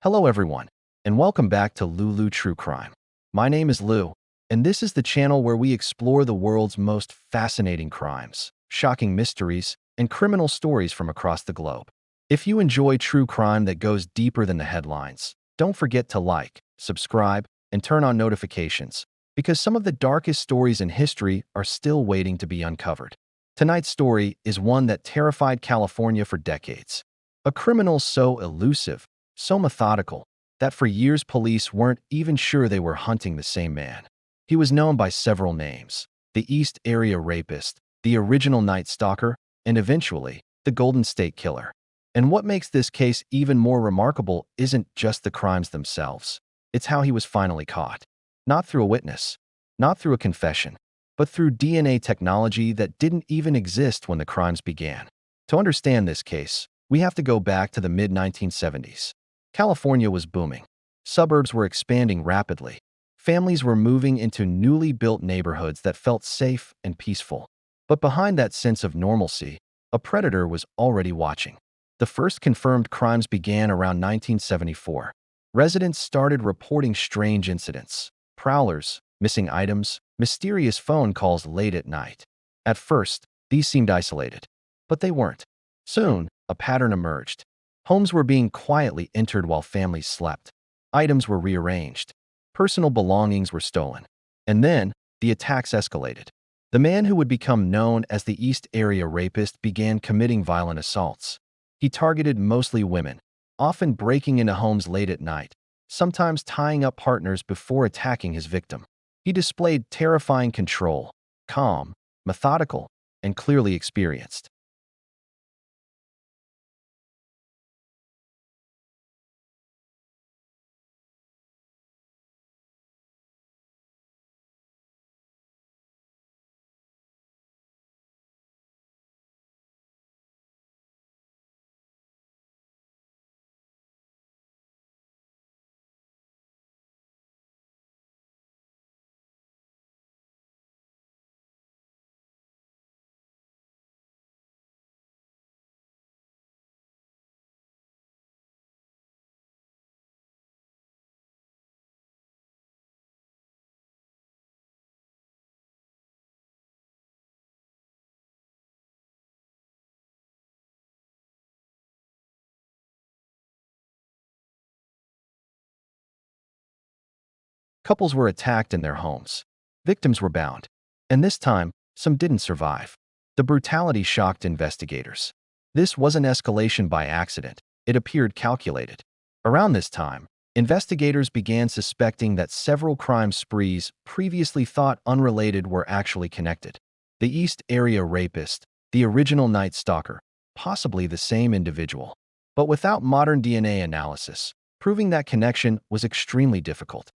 Hello everyone, and welcome back to Lulu True Crime. My name is Lou, and this is the channel where we explore the world's most fascinating crimes, shocking mysteries, and criminal stories from across the globe. If you enjoy true crime that goes deeper than the headlines, don't forget to like, subscribe, and turn on notifications, because some of the darkest stories in history are still waiting to be uncovered. Tonight's story is one that terrified California for decades. A criminal so elusive, so methodical, that for years police weren't even sure they were hunting the same man. He was known by several names: the East Area Rapist, the original Night Stalker, and eventually, the Golden State Killer. And what makes this case even more remarkable isn't just the crimes themselves. It's how he was finally caught. Not through a witness, not through a confession, but through DNA technology that didn't even exist when the crimes began. To understand this case, we have to go back to the mid-1970s. California was booming. Suburbs were expanding rapidly. Families were moving into newly built neighborhoods that felt safe and peaceful. But behind that sense of normalcy, a predator was already watching. The first confirmed crimes began around 1974. Residents started reporting strange incidents: prowlers, missing items, mysterious phone calls late at night. At first, these seemed isolated, but they weren't. Soon, a pattern emerged. Homes were being quietly entered while families slept. Items were rearranged. Personal belongings were stolen. And then, the attacks escalated. The man who would become known as the East Area Rapist began committing violent assaults. He targeted mostly women, often breaking into homes late at night, sometimes tying up partners before attacking his victim. He displayed terrifying control, calm, methodical, and clearly experienced. Couples were attacked in their homes. Victims were bound. And this time, some didn't survive. The brutality shocked investigators. This wasn't escalation by accident. It appeared calculated. Around this time, investigators began suspecting that several crime sprees previously thought unrelated were actually connected. The East Area Rapist, the original Night Stalker, possibly the same individual. But without modern DNA analysis, proving that connection was extremely difficult.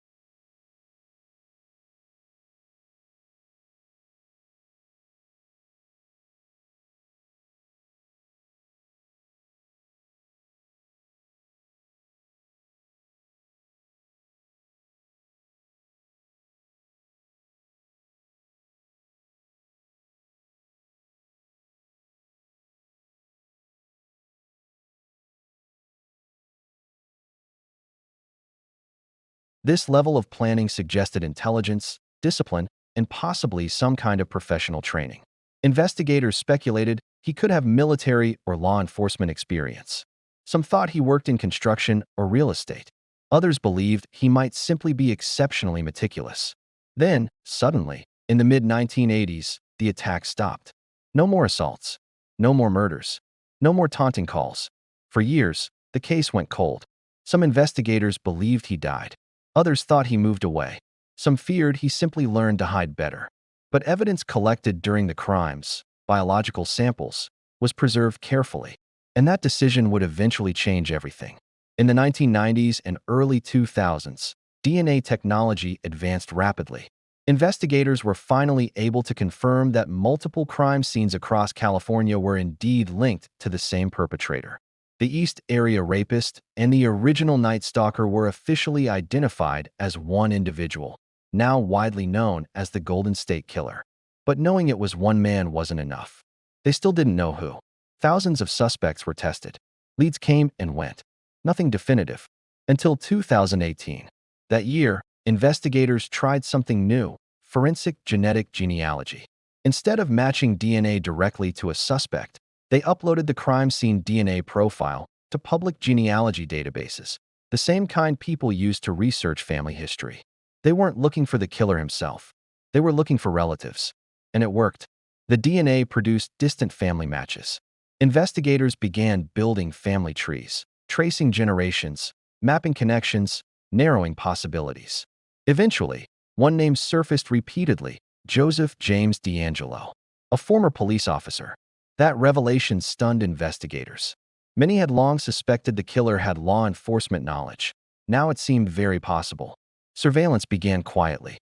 This level of planning suggested intelligence, discipline, and possibly some kind of professional training. Investigators speculated he could have military or law enforcement experience. Some thought he worked in construction or real estate. Others believed he might simply be exceptionally meticulous. Then, suddenly, in the mid-1980s, the attack stopped. No more assaults. No more murders. No more taunting calls. For years, the case went cold. Some investigators believed he died. Others thought he moved away. Some feared he simply learned to hide better. But evidence collected during the crimes, biological samples, was preserved carefully. And that decision would eventually change everything. In the 1990s and early 2000s, DNA technology advanced rapidly. Investigators were finally able to confirm that multiple crime scenes across California were indeed linked to the same perpetrator. The East Area Rapist and the original Night Stalker were officially identified as one individual, now widely known as the Golden State Killer. But knowing it was one man wasn't enough. They still didn't know who. Thousands of suspects were tested. Leads came and went. Nothing definitive. until 2018. That year, investigators tried something new: forensic genetic genealogy. Instead of matching DNA directly to a suspect, they uploaded the crime scene DNA profile to public genealogy databases, the same kind people use to research family history. They weren't looking for the killer himself. They were looking for relatives. And it worked. The DNA produced distant family matches. Investigators began building family trees, tracing generations, mapping connections, narrowing possibilities. Eventually, one name surfaced repeatedly: Joseph James DeAngelo, a former police officer. That revelation stunned investigators. Many had long suspected the killer had law enforcement knowledge. Now it seemed very possible. Surveillance began quietly.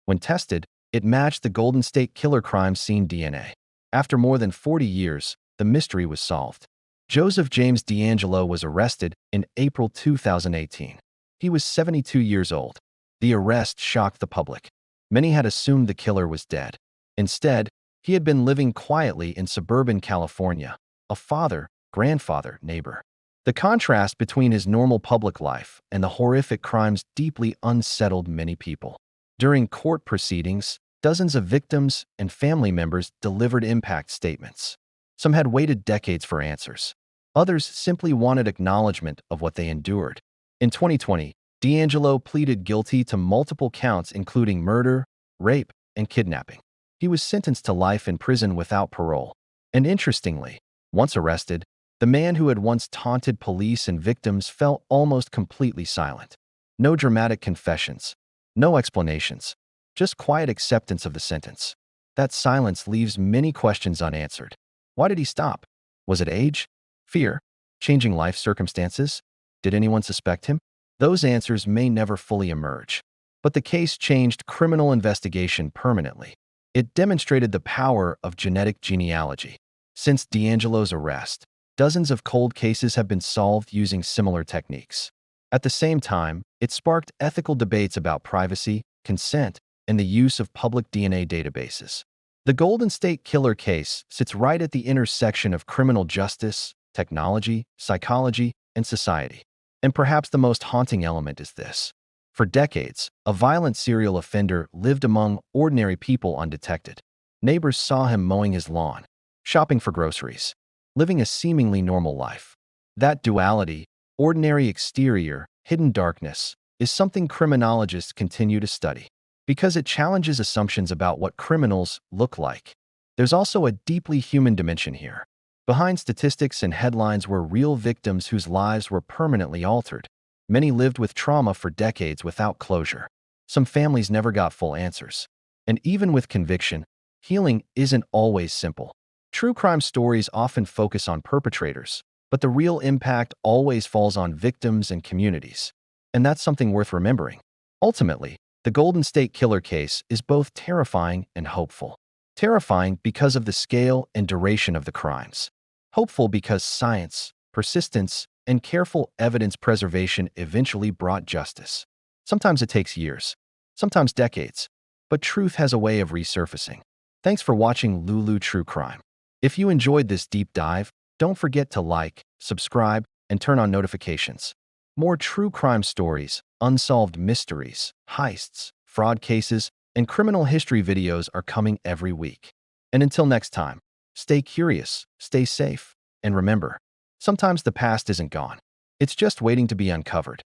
When tested, it matched the Golden State Killer crime scene DNA. After more than 40 years, the mystery was solved. Joseph James DeAngelo was arrested in April 2018. He was 72 years old. The arrest shocked the public. Many had assumed the killer was dead. Instead, he had been living quietly in suburban California, a father, grandfather, neighbor. The contrast between his normal public life and the horrific crimes deeply unsettled many people. During court proceedings, dozens of victims and family members delivered impact statements. Some had waited decades for answers. Others simply wanted acknowledgement of what they endured. In 2020, DeAngelo pleaded guilty to multiple counts including murder, rape, and kidnapping. He was sentenced to life in prison without parole. And interestingly, once arrested, the man who had once taunted police and victims fell almost completely silent. No dramatic confessions, no explanations, just quiet acceptance of the sentence. That silence leaves many questions unanswered. Why did he stop? Was it age? Fear? Changing life circumstances? Did anyone suspect him? Those answers may never fully emerge. But the case changed criminal investigation permanently. It demonstrated the power of genetic genealogy. Since DeAngelo's arrest, dozens of cold cases have been solved using similar techniques. At the same time, it sparked ethical debates about privacy, consent, and the use of public DNA databases. The Golden State Killer case sits right at the intersection of criminal justice, technology, psychology, and society. And perhaps the most haunting element is this: for decades, a violent serial offender lived among ordinary people undetected. Neighbors saw him mowing his lawn, shopping for groceries, living a seemingly normal life. That duality, ordinary exterior, hidden darkness, is something criminologists continue to study, because it challenges assumptions about what criminals look like. There's also a deeply human dimension here. Behind statistics and headlines were real victims whose lives were permanently altered. Many lived with trauma for decades without closure. Some families never got full answers. And even with conviction, healing isn't always simple. True crime stories often focus on perpetrators, but the real impact always falls on victims and communities. And that's something worth remembering. Ultimately, the Golden State Killer case is both terrifying and hopeful. Terrifying because of the scale and duration of the crimes. Hopeful because science, persistence, and careful evidence preservation eventually brought justice. Sometimes it takes years, sometimes decades, but truth has a way of resurfacing. Thanks for watching Lulu True Crime. If you enjoyed this deep dive, don't forget to like, subscribe, and turn on notifications. More true crime stories, unsolved mysteries, heists, fraud cases, and criminal history videos are coming every week. And until next time, stay curious, stay safe, and remember, sometimes the past isn't gone. It's just waiting to be uncovered.